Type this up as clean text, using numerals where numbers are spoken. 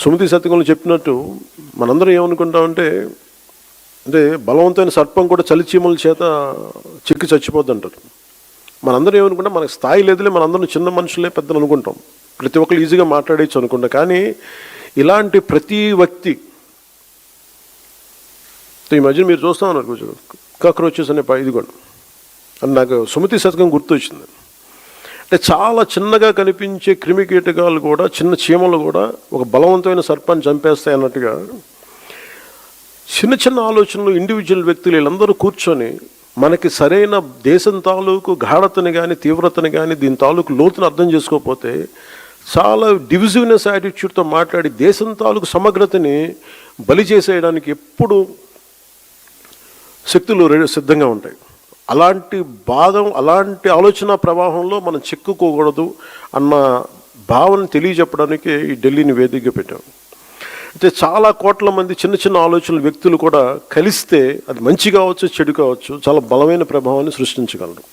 సుమతి శతకంలో చెప్పినట్టు మనందరం ఏమనుకుంటామంటే, అంటే బలవంతమైన సర్పం కూడా చలిచీమల చేత చిక్కి చచ్చిపోద్ది అంటారు. మనందరం ఏమనుకుంటాం, మనకు స్థాయి లేదులే, మనందరం చిన్న మనుషులే పెద్దలు అనుకుంటాం, ప్రతి ఒక్కరు ఈజీగా మాట్లాడేయచ్చు అనుకుంటాం. కానీ ఇలాంటి ప్రతి వ్యక్తి ఈ మధ్య మీరు చూస్తూ ఉన్నారు కొంచెం కాక్రోచెస్ అనే ఇది కూడా అని నాకు సుమతి శతకం గుర్తొచ్చింది. అంటే చాలా చిన్నగా కనిపించే క్రిమి కీటకాలు కూడా, చిన్న చీమలు కూడా ఒక బలవంతమైన సర్పాన్ని చంపేస్తాయి అన్నట్టుగా చిన్న చిన్న ఆలోచనలు ఇండివిజువల్ వ్యక్తులు వీళ్ళందరూ కూర్చొని మనకి సరైన దేశం తాలూకు గాఢతని కానీ తీవ్రతని కానీ దీని తాలూకు లోతుని అర్థం చేసుకోకపోతే చాలా డివిజివ్నెస్ యాటిట్యూడ్తో మాట్లాడి దేశం తాలూకు సమగ్రతని బలి చేసేయడానికి ఎప్పుడు శక్తులు సిద్ధంగా ఉంటాయి. అలాంటి అలాంటి ఆలోచన ప్రవాహంలో మనం చిక్కుకోకూడదు అన్న భావన తెలియజెప్పడానికి ఈ ఢిల్లీని వేదికగా పెట్టాం. అయితే చాలా కోట్ల మంది చిన్న చిన్న ఆలోచనల వ్యక్తులు కూడా కలిస్తే అది మంచి కావచ్చు చెడు కావచ్చు చాలా బలమైన ప్రభావాన్ని సృష్టించగలరు.